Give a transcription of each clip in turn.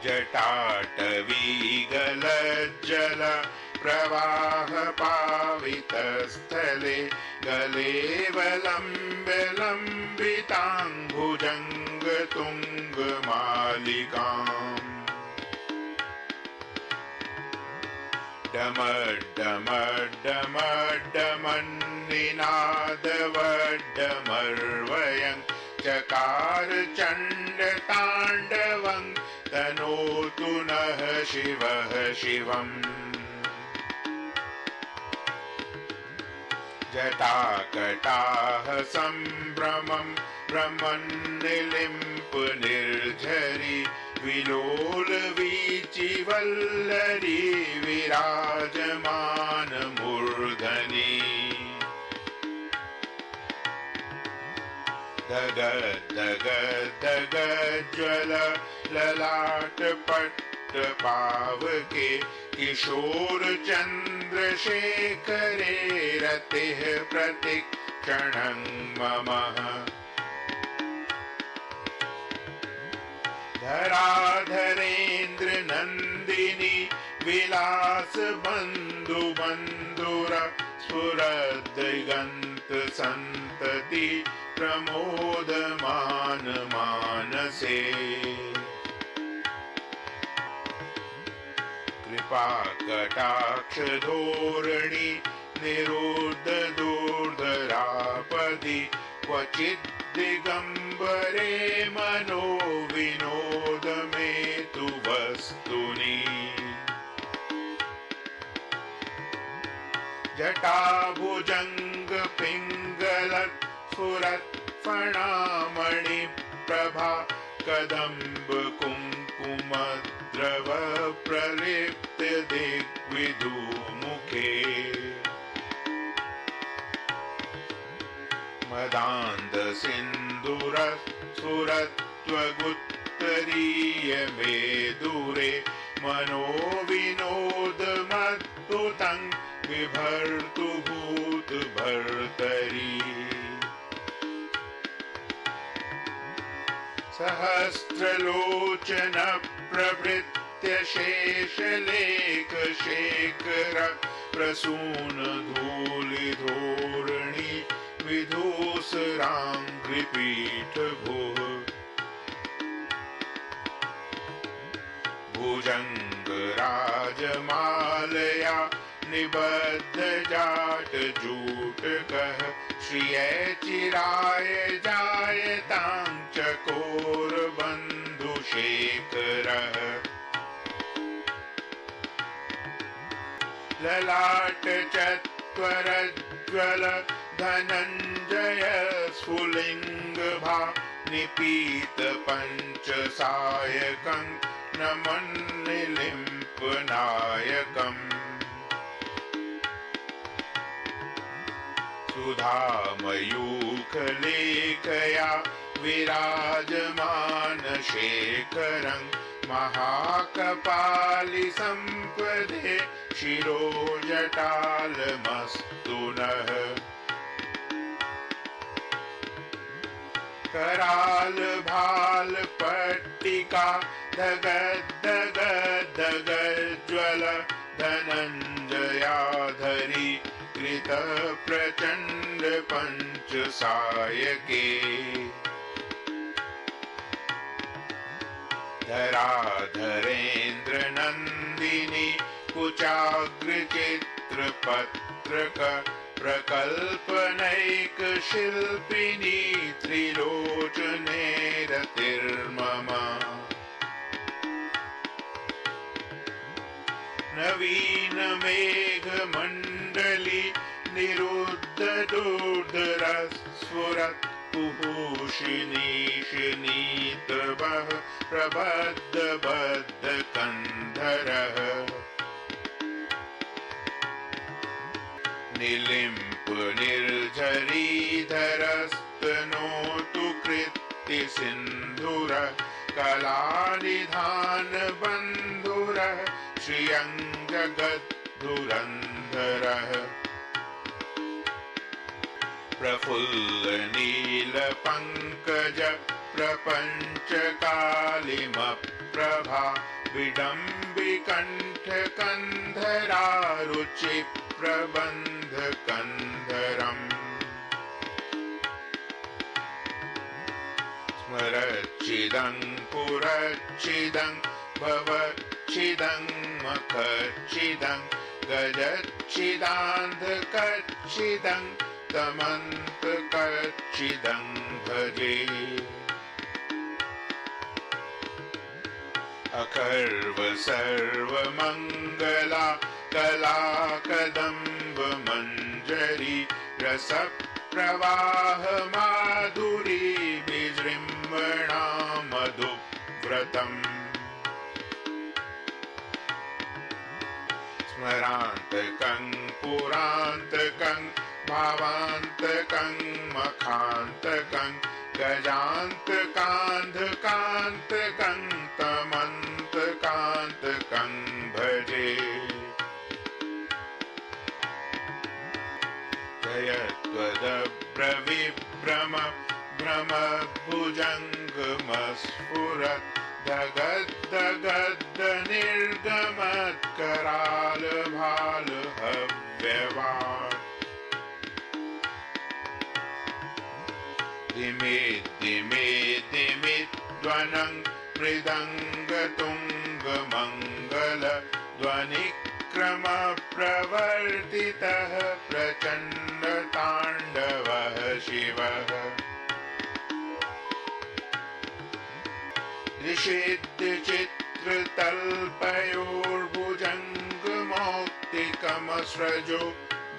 जटाटवीगलज्जल प्रवाह पावितस्थले गलेवलम्ब्य तुङ्गमालिकाम् डमड्डमड्डमड्डमन्निनादवड्डमर्वयं चकार चण्डताण्डवं तनोतु नः शिवः शिवम् जटाकटाह सम्भ्रमं भ्रमन्निलिम्प निर्झरि विलोलवीचिवल्लरी विराजमान मूर्धनि दग दग दग ज्वल ललाटपट्ट पावके किशोर चन्द्रशेखरे रतिः प्रतिक्षणं मम धराधरेन्द्र नन्दिनी विलास बन्धु बन्धुर स्फुरद्दिगन्त सन्तति प्रमोदमान मानसे कृपा कटाक्ष धोरणी निरुद्ध दूर्धरापदि क्वचित् दिगंबरे मनो विनोद में तु वस्तुनि जटाभुजंग पिंगल स्फुरत् फणामणि प्रभा कदम्ब कुंकुमद्रव प्रलिप्त दिग्विदु मुखे मदान्ध सिन्दूर स्फुरत्वगुत्तरीय मे दूरे मनो विनोद मद्भुतं बिभर्तु भूत भर्तरी सहस्रलोचन प्रभृत्य शेषलेख शेखर प्रसून धूलि धोरणी विधूसराङ्घ्रिपीठ भुः भुजंग राजमालया निबद्ध जाट जूटकः श्रिय चिराय जायतां चकोर बन्धुशेखरः ललाट चत्वरज्ज्वल धनञ्जय स्फुलिङ्गभा निपीत पञ्चसायकं नमन्निलिम्पनायकम् सुधामयूखलेखया विराजमान शेखरं महाकपालि सम्पदे शिरोजटालमस्तु नः कराल भाल पट्टिका धगद्धग धगज्ज्वल धनञ्जयाधरी कृत प्रचण्ड पञ्चसायके धराधरेन्द्र नन्दिनी कुचाग्रचित्रपत्रक प्रकल्पनैक शिल्पिनी त्रिलोचने रतिर्मम नवीन मेघमण्डली निरुद्ध दूर्धर स्फुरत् कुहूषिनीशनीतवः प्रबद्ध बद्ध कन्धरः निलिम्प निर्झरीधरस्तनोतु कृत्ति सिन्धुर कलानिधान बन्धुर श्रियङ्गगद्धुरन्धरः प्रफुल्ल नील पंकज प्रपंच कालिमप् प्रभा विडम्बिकण्ठ कन्धरा रुचि प्रबन्ध कन्धरम् स्मरच्चिदं पुरच्चिदं भवच्चिदं मखच्चिदं गजच्चिदान्धकच्चिदं तमन्तकच्चिदं भजे अखर्व सर्वमङ्गला कला कदम्ब मञ्जरी रसप्रवाह माधुरी विजृम्भणा मधुव्रतम् स्मरान्तकं पुरान्तकं भावान्तकं मखान्तकं गजान्तकान्धकान्तकं तमन्तकान्तकं भजे जयत्वदब्रविभ्रम भ्रमभुजङ्गमस्फुरत् दगद्दगद्द निर्गमत्कराल भाल हव्यवात् दिमे दिमे दिमिध्वनं मृदङ्गतुङ्गमङ्गल ध्वनिक्रमप्रवर्तितः प्रचण्डताण्डवः शिवः निषिद्धचित्रतल्पयोर्भुजङ्गमौक्तिकमस्रजो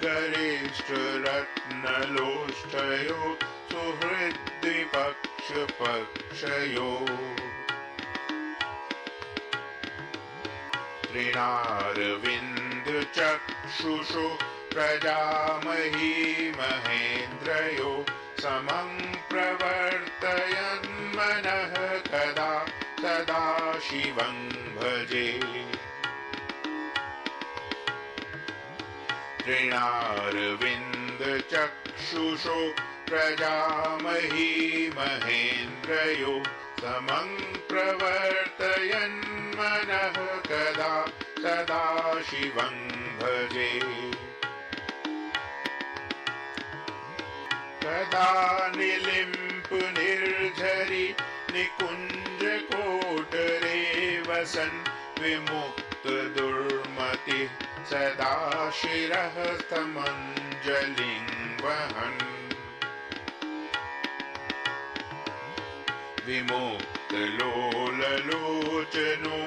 गरिष्ठरत्नलोष्ठयो सुहृद्विपक्षपक्षयो तृणारविन्दचक्षुषो प्रजामही महेन्द्रयो समं प्रवर्तयन्मनः कदा सदा शिवं भजे तृणारविन्दचक्षुषो प्रजामही महेन्द्रयो समं प्रवर्तयन्मनः कदा सदा शिवं भजे कदा निलिम्प निर्झरि निकुञ्जकोटरे वसन् विमुक्त दुर्मतिः सदा शिरः समञ्जलिं वहन् विमुक्तलोललोचनो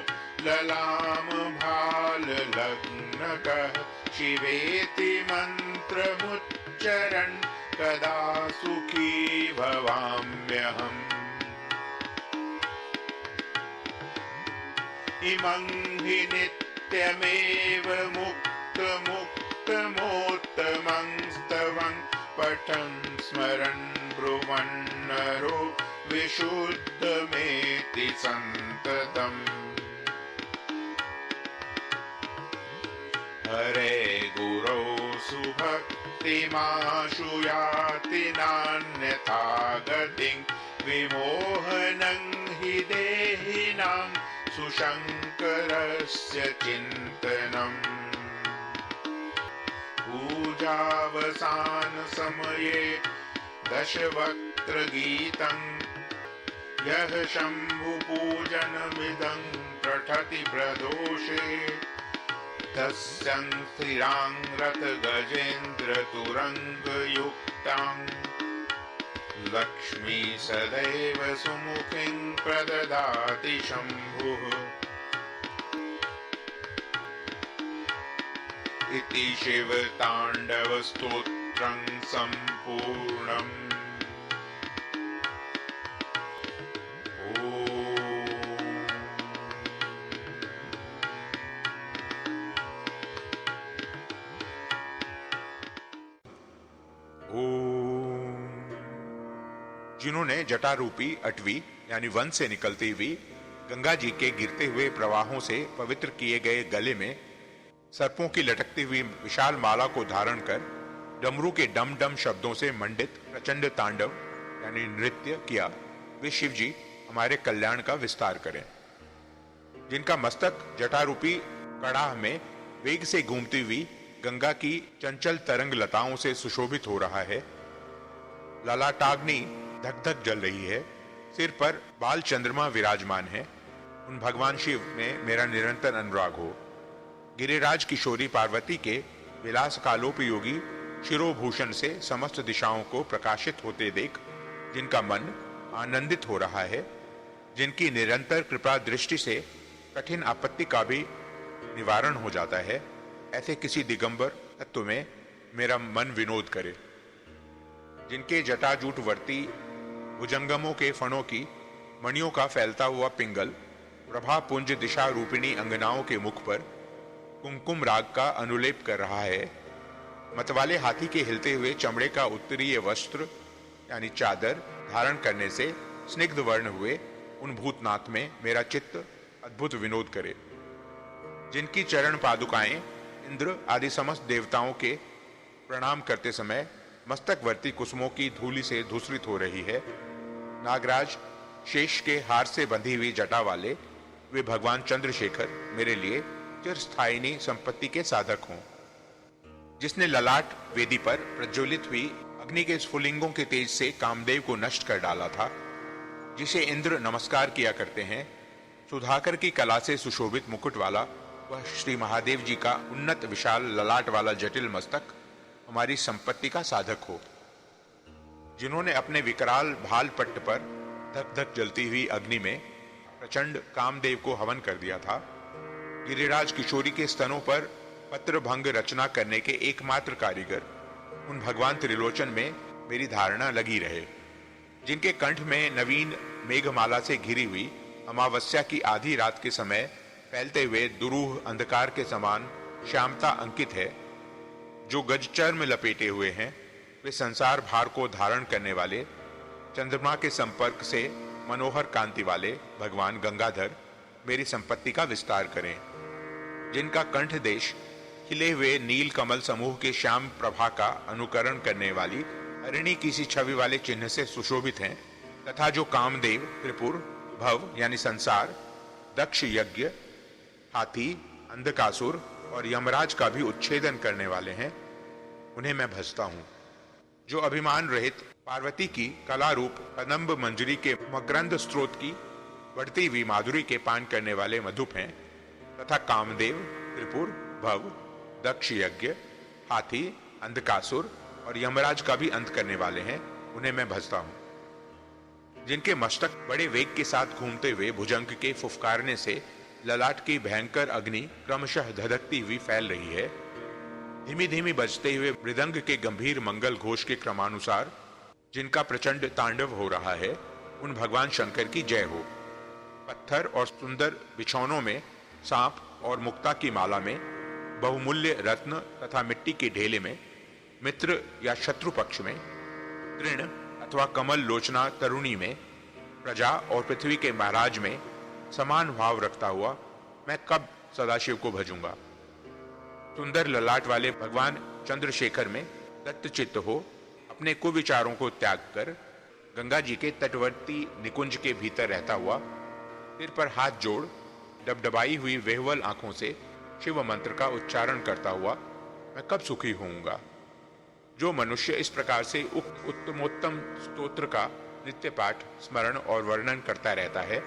ललाम भाललग्नकः शिवेति मन्त्रमुच्चरन् कदा सुखी भवाम्यहम् इमं हि नित्यमेव मुक्तमुक्तमोत्तमं स्तवं पठन् स्मरन् ब्रुवन्नरो विशुद्धमेति सन्ततम् हरे गुरौ सुभक्तिमाशु याति नान्यथा गतिं विमोहनं हि देहिनां सुशङ्करस्य चिन्तनम् पूजावसानसमये दशवक्त्रगीतं यः शम्भुपूजनमिदं पठति प्रदोषे तस्यां स्थिरां रथगजेन्द्रतुरङ्गयुक्तां लक्ष्मी सदैव सुमुखीं प्रददाति शम्भुः इति शिवताण्डवस्तोत्रं सम्पूर्णम्। जिन्होंने जटारूपी अटवी यानी वन से निकलती हुई गंगा जी के गिरते हुए प्रवाहों से पवित्र किए गए गले में सर्पों की लटकती हुई विशाल माला को धारण कर डमरू के डम डम शब्दों से मंडित प्रचंड तांडव यानी नृत्य किया, वे शिव जी हमारे कल्याण का विस्तार करें। जिनका मस्तक जटारूपी कड़ाह में वेग से घूमती हुई गंगा की चंचल तरंग लताओं से सुशोभित हो रहा है। ललाटाग्नि धक धक जल रही है। सिर पर बाल चंद्रमा विराजमान है। उन भगवान शिव में मेरा निरंतर अनुराग हो। गिरिराज किशोरी पार्वती के विलास कालोपयोगी शिरोभूषण से समस्त दिशाओं को प्रकाशित होते देख जिनका मन आनंदित हो रहा है, जिनकी निरंतर कृपा दृष्टि से कठिन आपत्ति का भी निवारण हो जाता है, ऐसे किसी दिगंबर तत्व में मेरा मन विनोद करे। जिनके जटाजूट वर्ती भुजंगमों के फणों की मणियों का फैलता हुआ पिंगल प्रभा पुंज दिशा रूपिणी अंगनाओं के मुख पर कुमकुम राग का अनुलेप कर रहा है। मतवाले हाथी के हिलते हुए चमड़े का उत्तरीय वस्त्र यानी चादर धारण करने से स्निग्ध वर्ण हुए उन भूतनाथ में मेरा चित्त अद्भुत विनोद करे। जिनकी चरण पादुकाएं इंद्र आदि समस्त देवताओं के प्रणाम करते समय मस्तकवर्ती कुसुमों की धूलि से धूसरित हो रही है। नागराज शेष के हार से बंधी हुई जटा वाले वे भगवान चंद्रशेखर मेरे लिए चिरस्थायिनी संपत्ति के साधक हों। जिसने ललाट वेदी पर प्रज्वलित हुई अग्नि के स्फुलिंगों के तेज से कामदेव को नष्ट कर डाला था, जिसे इंद्र नमस्कार किया करते हैं, सुधाकर की कला से सुशोभित मुकुट वाला वह श्री महादेव जी का उन्नत विशाल ललाट वाला जटिल मस्तक हमारी संपत्ति का साधक हो। जिन्होंने अपने विकराल भाल पट्ट पर धक धक जलती हुई अग्नि में प्रचंड कामदेव को हवन कर दिया था। गिरिराज किशोरी के स्तनों पर पत्र भंग रचना करने के एकमात्र कारीगर उन भगवान त्रिलोचन में मेरी धारणा लगी रहे। जिनके कंठ में नवीन मेघमाला से घिरी हुई अमावस्या की आधी रात के समय फैलते हुए दुरूह अंधकार के समान श्यामता अंकित है, जो गजचर में लपेटे हुए हैं, वे संसार भार को धारण करने वाले चंद्रमा के संपर्क से मनोहर कांति वाले भगवान गंगाधर मेरी संपत्ति का विस्तार करें। जिनका कंठ देश खिले हुए नील कमल समूह के श्याम प्रभा का अनुकरण करने वाली हरिणी किसी छवि वाले चिन्ह से सुशोभित हैं, तथा जो कामदेव, त्रिपुर, भव यानी संसार, दक्ष यज्ञ, हाथी, अंधकासुर और यमराज का भी उच्छेदन करने वाले हैं, उन्हें मैं भजता हूं। जो अभिमान रहित पार्वती की कला रूप कदम्ब मंजरी के मकरंद स्रोत की बढ़ती हुई माधुरी के पान करने वाले मधुप हैं, तथा कामदेव, त्रिपुर, भव, दक्ष यज्ञ, हाथी, अंधकासुर और यमराज का भी अंत करने वाले हैं, उन्हें मैं भजता हूं। जिनके मस्तक बड़े वेग के साथ घूमते हुए भुजंग के फुफकारने से ललाट की भयंकर अग्नि क्रमशः धधकती हुई फैल रही है। धीमी धीमी बजते हुए मृदंग के गंभीर मंगल घोष के क्रमानुसार जिनका प्रचंड तांडव हो रहा है, उन भगवान शंकर की जय हो। पत्थर और सुंदर बिछौनों में सांप और मुक्ता की माला में, बहुमूल्य रत्न तथा मिट्टी के ढेले में, मित्र या शत्रु पक्ष में, तृण अथवा कमल लोचना तरुणी में, प्रजा और पृथ्वी के महाराज में समान भाव रखता हुआ मैं कब सदाशिव को भजूंगा। सुंदर ललाट वाले भगवान चंद्रशेखर में दत्तचित्त हो अपने कुविचारों को त्याग कर गंगा जी के तटवर्ती निकुंज के भीतर रहता हुआ सिर पर हाथ जोड़ डबडबाई हुई वेहवल आंखों से शिव मंत्र का उच्चारण करता हुआ मैं कब सुखी होऊंगा। जो मनुष्य इस प्रकार से उक्त उत्तमोत्तम स्तोत्र का नित्य पाठ, स्मरण और वर्णन करता रहता है,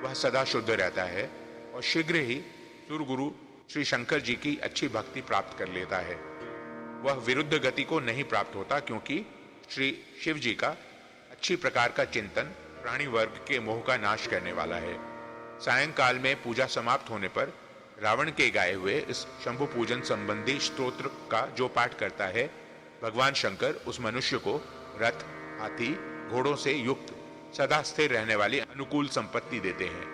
वह सदा शुद्ध रहता है और शीघ्र ही सुरगुरु श्री शंकर जी की अच्छी भक्ति प्राप्त कर लेता है। वह विरुद्ध गति को नहीं प्राप्त होता, क्योंकि श्री शिव जी का अच्छी प्रकार का चिंतन प्राणी वर्ग के मोह का नाश करने वाला है। सायंकाल में पूजा समाप्त होने पर रावण के गाए हुए इस शंभु पूजन संबंधी स्तोत्र का जो पाठ करता है, भगवान शंकर उस मनुष्य को रथ, हाथी, घोड़ों से युक्त सदा स्थिर रहने वाली अनुकूल संपत्ति देते हैं।